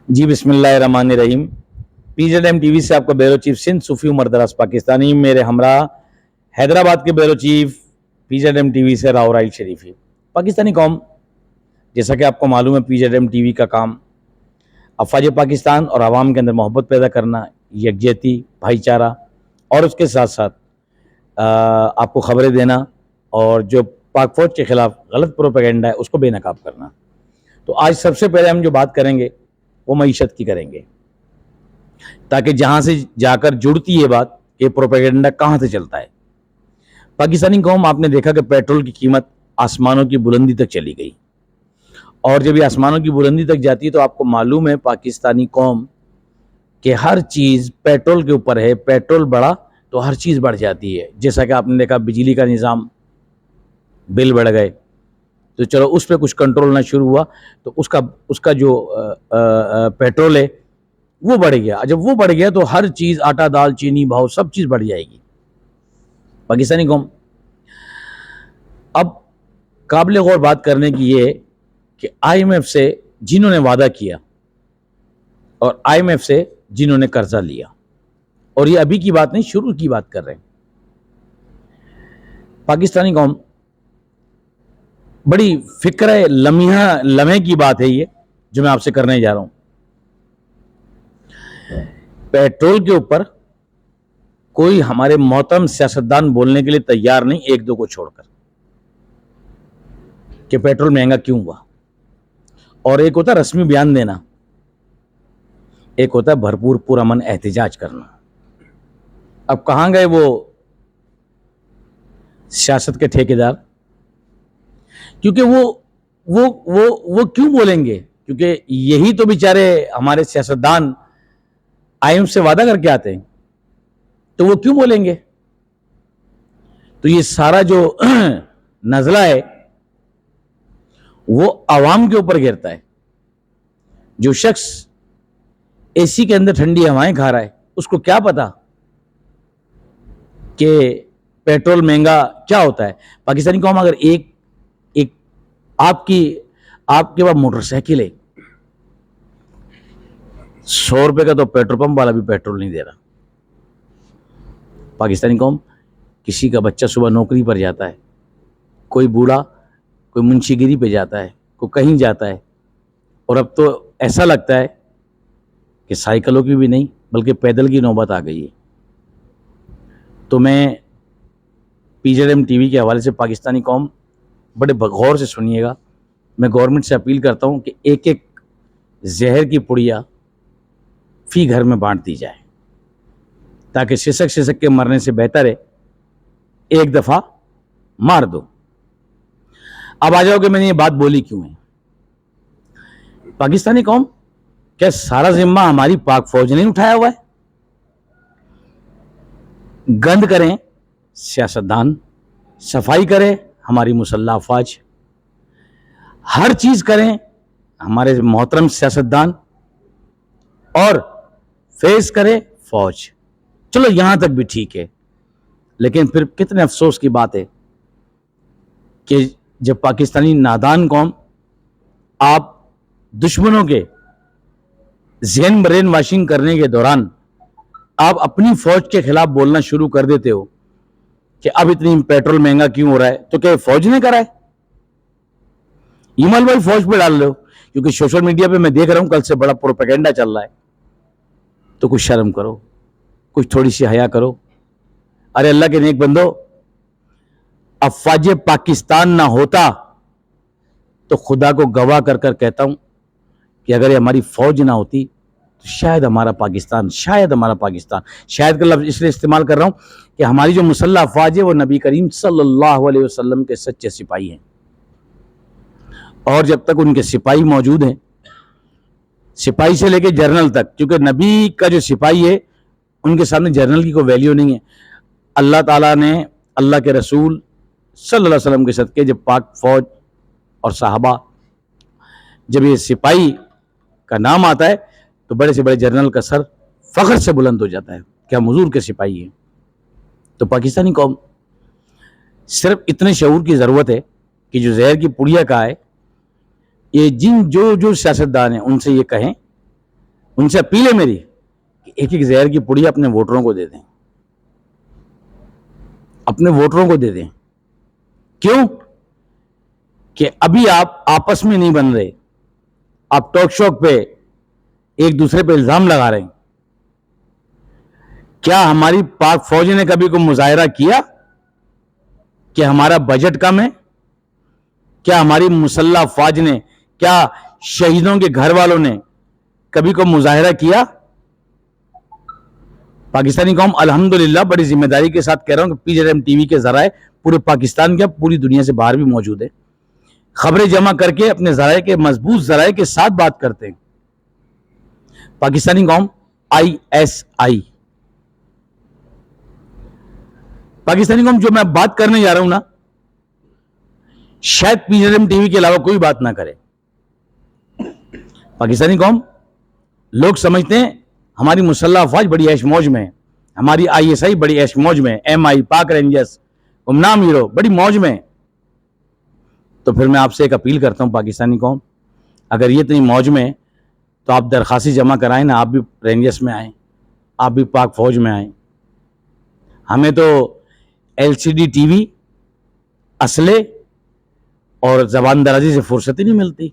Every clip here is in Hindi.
जी बिस्मिल्लाहिर्रहमानिर्रहीम। पीजेडएम टीवी से आपका ब्यूरो चीफ सिंध सूफी उमर दराज पाकिस्तानी, मेरे हमरा हैदराबाद के ब्यूरो चीफ पीजेडएम टीवी से राव राइल शरीफी। पाकिस्तानी कौम, जैसा कि आपको मालूम है, पीजेडएम टीवी का काम अफवाज पाकिस्तान और आवाम के अंदर मोहब्बत पैदा करना, यकजहती, भाईचारा और उसके साथ साथ आपको खबरें देना और जो पाक फौज के खिलाफ गलत प्रोपेगेंडा है उसको बेनकाब करना। तो आज सबसे पहले हम जो बात करेंगे वो मईशत की करेंगे, ताकि जहां से जाकर जुड़ती है बात कि प्रोपेगेंडा कहां से चलता है। पाकिस्तानी कौम, आपने देखा कि पेट्रोल की कीमत आसमानों की बुलंदी तक चली गई, और जब ये आसमानों की बुलंदी तक जाती है तो आपको मालूम है पाकिस्तानी कौम कि हर चीज़ पेट्रोल के ऊपर है। पेट्रोल बढ़ा तो हर चीज़ बढ़ जाती है। जैसा कि आपने देखा, बिजली का निज़ाम, बिल बढ़ गए, तो चलो उस पर कुछ कंट्रोल ना शुरू हुआ तो उसका जो पेट्रोल है वो बढ़ गया। जब वो बढ़ गया तो हर चीज़, आटा दाल चीनी भाव, सब चीज़ बढ़ जाएगी। पाकिस्तानी कौम, अब काबिल गौर बात करने की ये है कि आईएमएफ से जिन्होंने वादा किया और आईएमएफ से जिन्होंने कर्जा लिया, और ये अभी की बात नहीं, शुरू की बात कर रहे हैं। पाकिस्तानी कौम, बड़ी फिक्र लम्हे की बात है ये जो मैं आपसे करने जा रहा हूं। पेट्रोल के ऊपर कोई हमारे मोहतरम सियासतदान बोलने के लिए तैयार नहीं, एक दो को छोड़कर, कि पेट्रोल महंगा क्यों हुआ। और एक होता है रस्मी बयान देना, एक होता है भरपूर पुरअमन एहतजाज करना। अब कहां गए वो सियासत के ठेकेदार? क्योंकि वो क्यों बोलेंगे? क्योंकि यही तो बेचारे हमारे सियासतदान आईएमएफ से वादा करके आते हैं, तो वो क्यों बोलेंगे? तो ये सारा जो नजला है वो आवाम के ऊपर गिरता है। जो शख्स एसी के अंदर ठंडी हवाएं खा रहा है, उसको क्या पता कि पेट्रोल महंगा क्या होता है। पाकिस्तानी कौम, अगर एक आपके पास मोटरसाइकिल है, 100 रुपए का तो पेट्रोल पंप वाला भी पेट्रोल नहीं दे रहा। पाकिस्तानी कौम, किसी का बच्चा सुबह नौकरी पर जाता है, कोई बूढ़ा कोई मुंशीगिरी पे जाता है, कोई कहीं जाता है, और अब तो ऐसा लगता है कि साइकिलों की भी नहीं बल्कि पैदल की नौबत आ गई है। तो मैं पीजेडएम टीवी के हवाले से, पाकिस्तानी कौम बड़े गौर से सुनिएगा, मैं गवर्नमेंट से अपील करता हूं कि एक एक जहर की पुड़िया फी घर में बांट दी जाए, ताकि सिसक के मरने से बेहतर है एक दफा मार दो। अब आ जाओ कि मैंने ये बात बोली क्यों है। पाकिस्तानी कौम, क्या सारा जिम्मा हमारी पाक फौज ने उठाया हुआ है? गंद करें सियासतदान, सफाई करे हमारी मुसल्लह अफवाज, हर चीज करें हमारे मोहतरम सियासतदान, और फेस करे फौज। चलो यहां तक भी ठीक है, लेकिन फिर कितने अफसोस की बात है कि जब पाकिस्तानी नादान कौम, आप दुश्मनों के ज़हन ब्रेन वॉशिंग करने के दौरान आप अपनी फौज के खिलाफ बोलना शुरू कर देते हो कि अब इतनी पेट्रोल महंगा क्यों हो रहा है, तो क्या फौज ने करा है? ईमाल भाई फौज पे डाल रहे हो, क्योंकि सोशल मीडिया पे मैं देख रहा हूं कल से बड़ा प्रोपेगेंडा चल रहा है। तो कुछ शर्म करो, कुछ थोड़ी सी हया करो। अरे अल्लाह के नेक बंदो, अफवाज पाकिस्तान ना होता तो खुदा को गवाह कर कर कहता हूं कि अगर ये हमारी फौज ना होती तो शायद हमारा पाकिस्तान शायद का लफ्ज़ इसलिए इस्तेमाल कर रहा हूं कि हमारी जो मुसल्लह अफवाज है वो नबी करीम सल्लल्लाहु अलैहि वसल्लम के सच्चे सिपाही हैं, और जब तक उनके सिपाही मौजूद हैं, सिपाही से लेकर जर्नल तक, क्योंकि नबी का जो सिपाही है उनके सामने जर्नल की कोई वैल्यू नहीं है। अल्लाह ताला ने, अल्लाह के रसूल सल्लल्लाहु अलैहि वसल्लम के सदके, जब पाक फौज और साहबा, जब ये सिपाही का नाम आता है तो बड़े से बड़े जर्नल का सर फख्र से बुलंद हो जाता है कि हम हुजूर के सिपाही हैं। तो पाकिस्तानी कौम, सिर्फ इतने शऊर की ज़रूरत है कि जो जहर की पुड़िया का है, ये जो सियासतदान हैं उनसे ये कहें उनसे अपील है मेरी कि एक एक जहर की पुड़िया अपने वोटरों को दे दें, अपने वोटरों को दे दें। क्यों? कि अभी आप आपस में नहीं बन रहे, आप टॉक शॉक पे एक दूसरे पे इल्जाम लगा रहे हैं। क्या हमारी पाक फौज ने कभी कोई मुजाहरा किया कि हमारा बजट कम है? क्या हमारी मुसल्ला फौज ने, क्या शहीदों के घर वालों ने कभी कोई मुजाहरा किया? पाकिस्तानी कौम अल्हम्दुलिल्लाह बड़ी जिम्मेदारी के साथ कह रहा हूं कि पीजेएम टीवी के जराए पूरे पाकिस्तान के, पूरी दुनिया से बाहर भी मौजूद है, खबरें जमा करके अपने जराए के, मजबूत जराए के साथ बात करते हैं। पाकिस्तानी कौम ISI, पाकिस्तानी कौम जो मैं बात करने जा रहा हूं ना, शायद पीजेएम टीवी के अलावा कोई बात ना करे। पाकिस्तानी कौम, लोग समझते हैं हमारी मुसल्ला अफवाज बड़ी ऐश मौज में है, हमारी ISI बड़ी ऐश मौज में है, MI, पाक रेंजर्स, गुमनाम हीरो बड़ी मौज में है। तो फिर मैं आपसे एक अपील करता हूं पाकिस्तानी कौम, अगर ये इतनी मौज में है तो आप दरखास्तें जमा कराएं ना, आप भी रेंजर्स में आएँ, आप भी पाक फौज में आएँ। हमें तो LCD TV, असले और जबान दराजी से फुर्सत ही नहीं मिलती।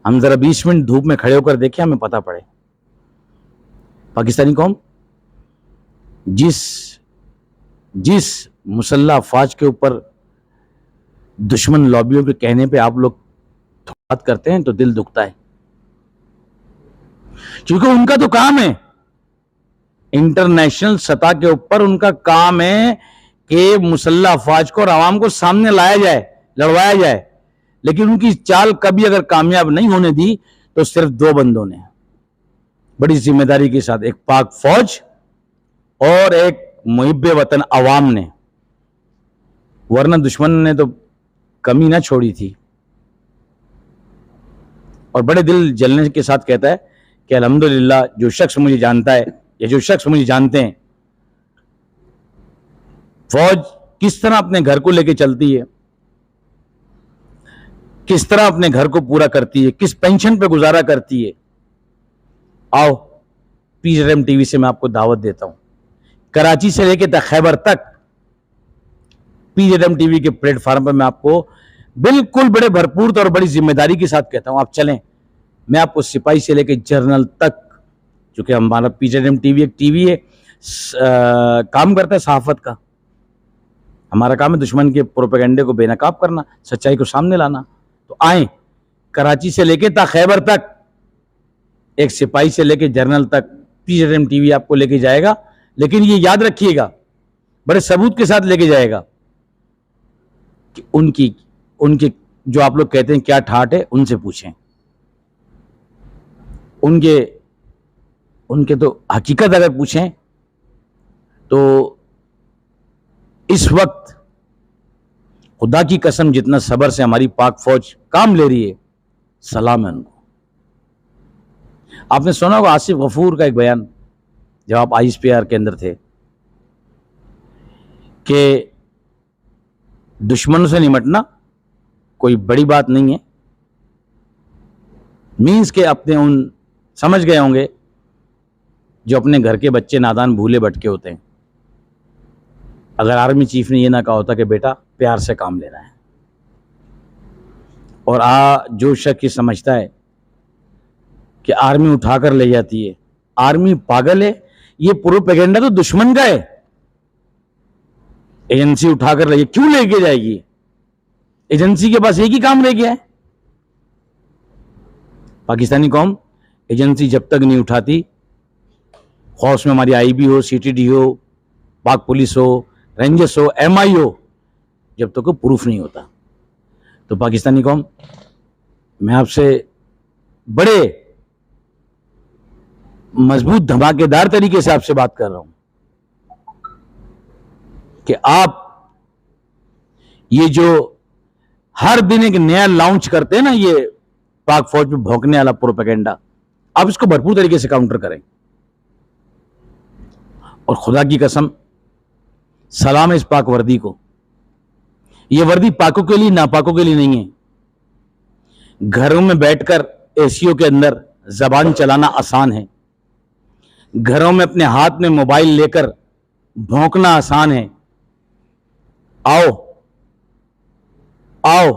हम जरा 20 मिनट धूप में खड़े होकर देखें, हमें पता पड़े। पाकिस्तानी कौम, जिस मुसल्ला अफवाज के ऊपर दुश्मन लॉबियों के कहने पे आप लोग बात करते हैं तो दिल दुखता है, क्योंकि उनका तो काम है, इंटरनेशनल सतह के ऊपर उनका काम है कि मुसल्ला अफवाज को और आवाम को सामने लाया जाए, लड़वाया जाए। लेकिन उनकी चाल कभी अगर कामयाब नहीं होने दी तो सिर्फ दो बंदों ने बड़ी जिम्मेदारी के साथ, एक पाक फौज और एक मुहिब्बे वतन अवाम ने, वरना दुश्मन ने तो कमी ना छोड़ी थी। और बड़े दिल जलने के साथ कहता है कि अल्हम्दुलिल्लाह जो शख्स मुझे जानता है या जो शख्स मुझे जानते हैं, फौज किस तरह अपने घर को लेके चलती है, किस तरह अपने घर को पूरा करती है, किस पेंशन पे गुजारा करती है। आओ पीजेएम टीवी से मैं आपको दावत देता हूं, कराची से लेकर खैबर तक पीजेएम टीवी के प्लेटफॉर्म पर मैं आपको बिल्कुल बड़े भरपूर और बड़ी जिम्मेदारी के साथ कहता हूं, आप चलें। मैं आपको सिपाही से लेकर जनरल तक, चूंकि हमारा पीजेएम टीवी एक टीवी है, काम करता है सहाफत का। हमारा काम है दुश्मन के प्रोपेगेंडे को बेनकाब करना, सच्चाई को सामने लाना। तो आए, कराची से लेकर खैबर तक, एक सिपाही से लेकर जनरल तक पीजेएम टीवी आपको लेके जाएगा। लेकिन ये याद रखिएगा, बड़े सबूत के साथ लेके जाएगा कि उनकी जो आप लोग कहते हैं क्या ठाट है, उनसे पूछें। उनके तो हकीकत अगर पूछें तो इस वक्त खुदा की कसम जितना सब्र से हमारी पाक फौज काम ले रही है, सलाम है उनको। आपने सुना होगा आसिफ गफूर का एक बयान, जब आप ISPR के अंदर थे, कि दुश्मनों से निमटना कोई बड़ी बात नहीं है। मीन्स के अपने उन समझ गए होंगे जो अपने घर के बच्चे नादान भूले भटके होते हैं। अगर आर्मी चीफ ने यह ना कहा होता कि बेटा प्यार से काम लेना है, और जो शख्स ये समझता है कि आर्मी उठाकर ले जाती है, आर्मी पागल है, ये प्रोपेगेंडा तो दुश्मन का है। एजेंसी उठाकर ले, क्यों लेके जाएगी? एजेंसी के पास एक ही काम रह गया है। पाकिस्तानी कौम, एजेंसी जब तक नहीं उठाती, खौफ में हमारी IB हो, CTD हो, पाक पुलिस हो, रेंजर्स हो, MI हो, जब तक कोई प्रूफ नहीं होता। तो पाकिस्तानी कौम, मैं आपसे बड़े मजबूत धमाकेदार तरीके से आपसे बात कर रहा हूं कि आप ये जो हर दिन एक नया लॉन्च करते हैं ना, ये पाक फौज पे भौंकने वाला प्रोपेगेंडा, आप इसको भरपूर तरीके से काउंटर करें। और खुदा की कसम सलाम है इस पाक वर्दी को। यह वर्दी पाकों के लिए, नापाकों के लिए नहीं है। घरों में बैठकर एसीओ के अंदर जबान चलाना आसान है, घरों में अपने हाथ में मोबाइल लेकर भौंकना आसान है। आओ आओ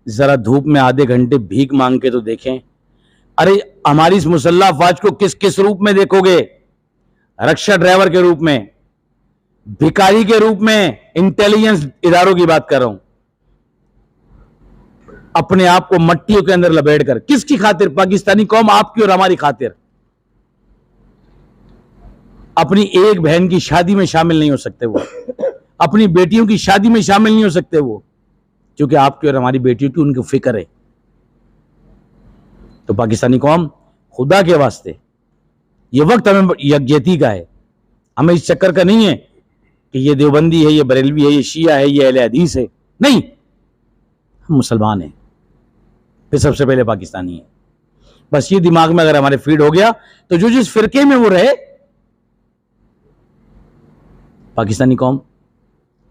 जरा धूप में आधे घंटे भीख मांग के तो देखें। अरे हमारी इस मुसल्लह अफवाज को किस किस रूप में देखोगे? रक्षा ड्राइवर के रूप में, भिखारी के रूप में, इंटेलिजेंस इदारों की बात कर रहा हूं। अपने आप को मट्टियों के अंदर लपेटकर, किसकी खातिर? पाकिस्तानी कौम आपकी और हमारी खातिर। अपनी एक बहन की शादी में शामिल नहीं हो सकते वो, अपनी बेटियों की शादी में शामिल नहीं हो सकते वो, क्योंकि आपकी और हमारी बेटियों की उनको फिक्र है। तो पाकिस्तानी कौम, खुदा के वास्ते ये वक्त हमें यकजहती का है। हमें इस चक्कर का नहीं है कि ये देवबंदी है, ये बरेलवी है, ये शिया है, ये अहले हदीस है। नहीं, हम मुसलमान हैं, फिर सबसे पहले पाकिस्तानी है। बस ये दिमाग में अगर हमारे फीड हो गया तो जो जिस फिरके में वो रहे। पाकिस्तानी कौम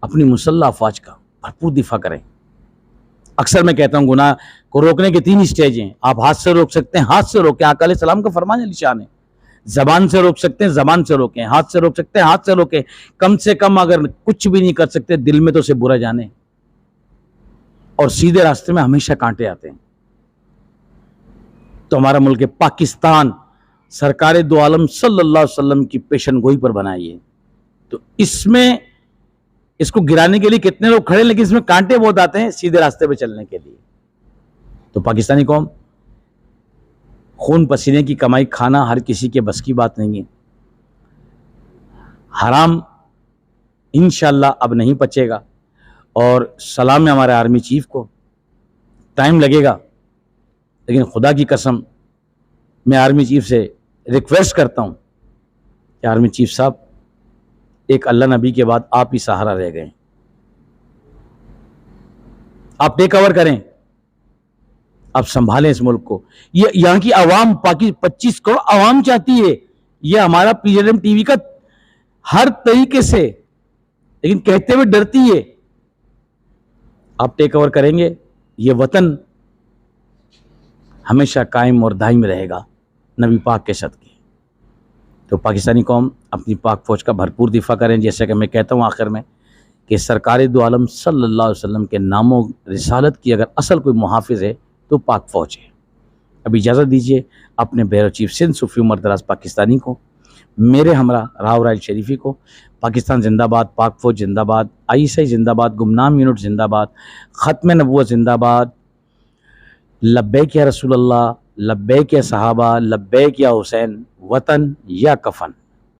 अपनी मुसल्लह अफवाज का भरपूर दिफा करें। अक्सर मैं कहता हूं गुनाह को रोकने के 3 स्टेज हैं। आप हाथ से रोक सकते हैं, हाथ से रोकें, आका अलैहिस्सलाम का फरमान है, निशान है। जबान से रोक सकते हैं, जबान से रोकें। हाथ से रोक सकते हैं, हाथ से रोकें। कम से कम अगर कुछ भी नहीं कर सकते, दिल में तो उसे बुरा जाने। और सीधे रास्ते में हमेशा कांटे आते हैं। तो हमारा मुल्क पाकिस्तान सरकार दो आलम सल्लल्लाहु अलैहि वसल्लम की पेशन गोई पर बनाई है। तो इसमें इसको गिराने के लिए कितने लोग खड़े, लेकिन इसमें कांटे बहुत आते हैं सीधे रास्ते पे चलने के लिए। तो पाकिस्तानी कौम, खून पसीने की कमाई खाना हर किसी के बस की बात नहीं है। हराम इंशाअल्लाह अब नहीं पचेगा। और सलाम है हमारे आर्मी चीफ को, टाइम लगेगा, लेकिन खुदा की कसम मैं आर्मी चीफ से रिक्वेस्ट करता हूं कि आर्मी चीफ साहब, एक अल्लाह नबी के बाद आप ही सहारा रह गए। आप टेक ओवर करें, आप संभालें इस मुल्क को। ये यहां की आवाम, 25 करोड़ आवाम चाहती है। ये हमारा पीजेडएम टीवी का हर तरीके से, लेकिन कहते हुए डरती है। आप टेक ओवर करेंगे, ये वतन हमेशा कायम और दायम रहेगा नबी पाक के सदके। तो पाकिस्तानी कौम अपनी पाक फौज का भरपूर दिफा करें। जैसे कि मैं कहता हूँ आखिर में कि सरकार दो आलम सल्लल्लाहु अलैहि वसल्लम के नामों रिसालत की अगर असल कोई मुहाफिज है तो पाक फौज है। अब इजाज़त दीजिए अपने ब्यूरो चीफ सिंध सूफी उमर दराज पाकिस्तानी को, मेरे हमरा राव राइल शरीफी को, पाकिस्तान जिंदाबाद, पाक फौज जिंदाबाद, ISI जिंदाबाद, गुमनाम यूनिट जिंदाबाद, ख़त्म नबूवत जिंदाबाद, लब्बैक या रसूल अल्लाह, लब्बैक या सहाबा, लब्बैक या हुसैन, वतन या कफन।